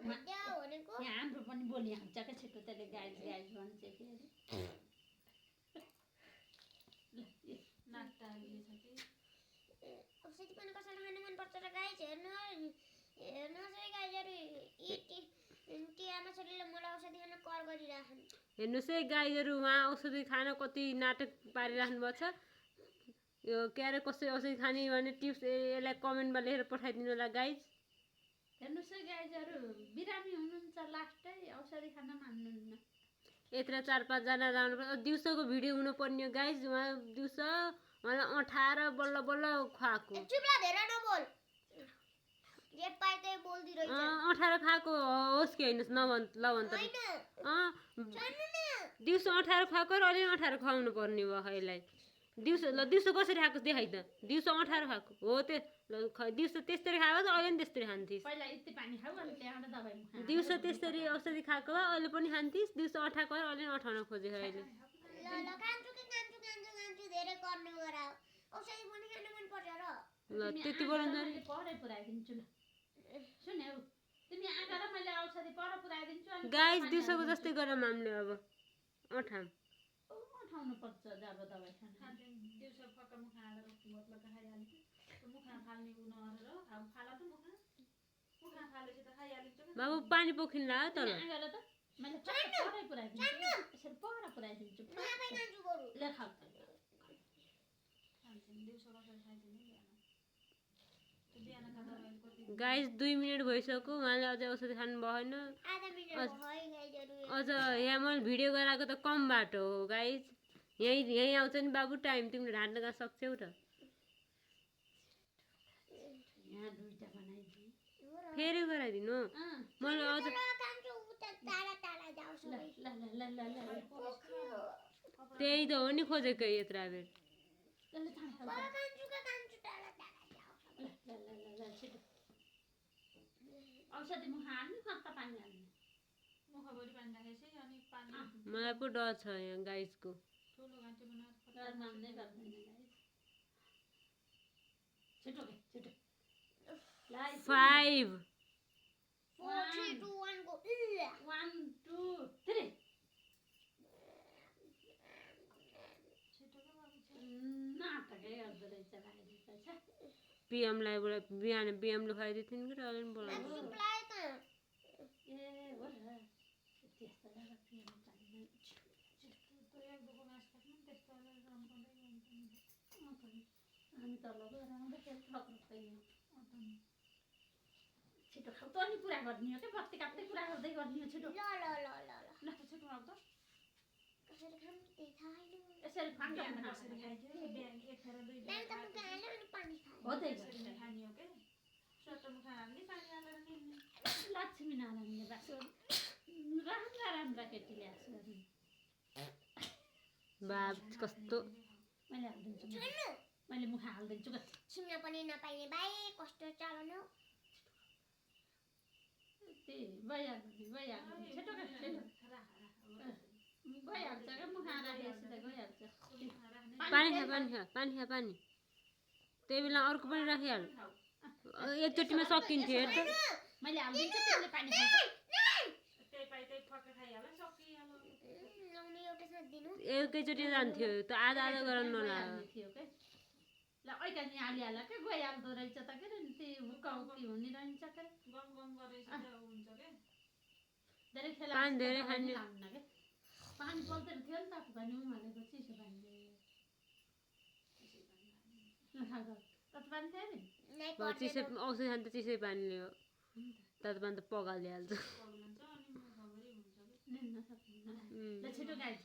यहाँ हाम्रो पनि बोलिहाल्छ क्या छिटो त्यसले गाइज गाइज भन्छ फेरि औषधि पनि कसैलाई खानु मनपर्छ र गाइज हेर्नुहोस् है गाइजहरू ती आमा छोरीले मलाई औषधि खान कर गरिराखन् हेर्नुहोस् है गाइजहरू उहाँ औषधि खान कति नाटक पारिराख्नु भएको छ यो के अरे कसरी औषधि खाने भने टिप्स यसलाई कमेन्टमा लेखेर पठाइदिनु होला गाइज हेर्नुहोस् है गाइजहरू बिरामी हुनुहुन्छ लास्टै औषधि खान मान्नुहुन्न यत्र 4-5 जना जानुपर्छ दिउँसोको भिडियो हुनुपर्ने हो गाइज उहाँ दिउँसो उहाँलाई 18 बल्ल बल्ल खुवाएको चुप्ला धेरै नबोल जे पाए त्यही बोल्दिरहेछ 18 खाएको होस् कि हैनस् नभन् ल भन् त दिउँसो 18 खुवाएको र अलि 18 खुवाउनु पर्ने भयो यसलाई दिउँसो कसरी खाएको देखाइ त दिउँसो 18 खाएको हो त्यो दिउँसो त्यसरी खाएको त अहिले पनि त्यसरी खान्थिस् पहिला यति पानी खाऊ अनि त्यहाँबाट दबाई खाऊ दिउँसो त्यसरी औषधि खाएको भए अहिले पनि खान्थिस् दिउँसो 18 खुवाएर अहिले 18 खोजेको अहिले ल खान्छु धेरै गर्नु गरा औषधि पनि खान मन पर्छ र ल त्यति बोल्नु परै पुऱ्याइदिन्छु ल सुन हेउ तिमी आँगा र मैले औषधि पर पुऱ्याइदिन्छु अनि गाइस दिउँसोको जस्तै गरेर माम्ने अब उठाउनु पर्छ जब दबाई खान दिउँसो पक्का मुखा हालेर मतलब खाइहाल्छ मुखा फाल्ने उ नगरेर अब फाला त मुखा फालेपछि त खाइहालिन्छ बाबु पानी पोखिन ला तल आँगा र त मैले परै पुऱ्याइदिन्छु यसरी पर पुऱ्याइदिन्छु ल खाऊ दिउँसो कसरी खाइदिने बिहान खाँदा गाइस 2 मिनेट भइसक्यो उहाँले अझै औषधि खानु भएन अझ यहाँ मैले भिडियो गराएको त कम बाटो हो गाइस यही आउँछ नि बाबु टाइम तिमीले ढाड्न गएको सक्छौ त यहाँ दुईटा बनाइदिए फेरि गराइदिनु मैले अझ त्यही त हो नि खोजेको यत्र बेर औषधि मुखा हाल्ने खत्ता पानी हाल्ने मुखभरि पानी राखेपछि अनि पानी मलाई पो डर छ यहाँ गाइसको ठुलो घाँटी बनाएर मान्दै गर्दैन गाइस छिटो 5 4 3 2 1 go 1 2 3 नाटकै गर्दो रहेछ भाइले पिएमलाई बिहान पिएमले खुवाइदिएको थिइन् कि अहिले पनि बोलाउँछ ए हो र त्यस्तो जग्गा पिएम चाहिँदैन हामी तल गएर आउँदाखेरि छिटो खाऊ त अनि कुरा गर्ने हो क्या बत्ती काट्दै कुरा गर्दै गर्ने हो छिटो ल छिटो आऊ त कसरी खाम त्यही थाहा छैन यसरी फान्दा कसरी खाइदियो बिहान 1 खाएर 2 नानी त मुखा हाल्यो अनि पानी खायो हो त्यही यसरी खाने हो के सट्ट मुखा हाल्ने पानी हालेर खाने लक्ष्मी नारायणले बासो राम्रा केटी ल्याएको बाब कस्तो मैले हालिदिन्छु मैले मुखा हालिदिन्छु छुम्न पनि नपाइने भाइ कस्तो चलन हो त्यही भइहाल्छ छिटो भइहाल्छ क्या मुखा राखेपछि त गइहाल्छ पानी खा त्यही बेला अर्को पनि राखिहाल एकचोटिमा सकिन्थ्यो हेर त मैले हालिदिन्छु त्यसले पानी खान्छ त्यही पाइ त्यही फक्का खाइहाल्छ सकिहाल्यो एउटा साथ दिनु एकैचोटि जान्थ्यो त आधा गरेर नलाग्यो थियो के ल ऐकानी हालिहाल के गइहाल्दो रहेछ त के त्यही हुक्की हुने रहन्छ के गम गरेपछि त हुन्छ के धेरै खेला पानी धेरै खाने के पानी पर्दैन थियो नि त पानी उमालेको चिसो पानीले तत पानी थियो नि चिसो औषधि खान्छ चिसै पानीले हो तत पानी त पगालिहाल्छ ल छिटो गाइज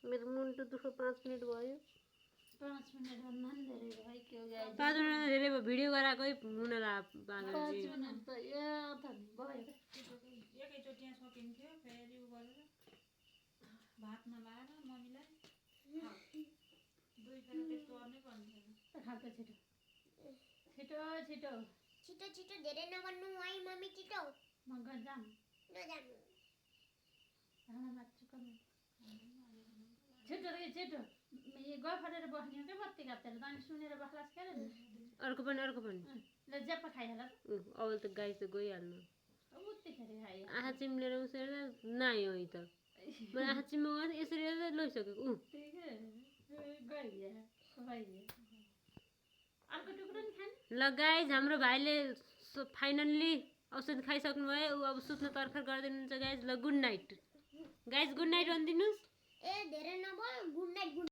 मेरो मुन्टु दुःख 5 मिनट भयो 5 मिनट भन्दा पनि धेरै भयो के गाइज 5 मिनट धेरै भयो भिडियो गराएकै हुन ला 5 मिनट त ए त भयो एकैचोटि सकिन्थ्यो फेरि उ गरेर भात नलाएर मम्मीलाई 2 फेर त्यस्तो गर्नै पर्ने छैन खाएको छिटो धेरै नबन्नु है मम्मी छिटो म गजाम नजानु खाना लाग्छु कम छिटो अघि जेठो गयो फटेर बस्ने हो क्या बत्ती काप्दैन त अनि सुनेर बस्लास् क्या रे अर्को पनि ल जेप्पा खाइहाल त अब त गाई त गइहाल्नु अब उत्तिखेरि खाइयो आँखा चिम्लेर उसरी नाइ हो त मैले आँखा चिम्लेको यसरी लैसकेको गइयो अर्को टुक्रो नि खाने ल गाइज हाम्रो भाइले फाइनल्ली औषध खाइसक्नु भयो ऊ अब सुत्न तर्खर गरिदिनुहुन्छ गाइज ल good night guys good night भनिदिनुहोस् ए धेरै नबोल गुड नाइट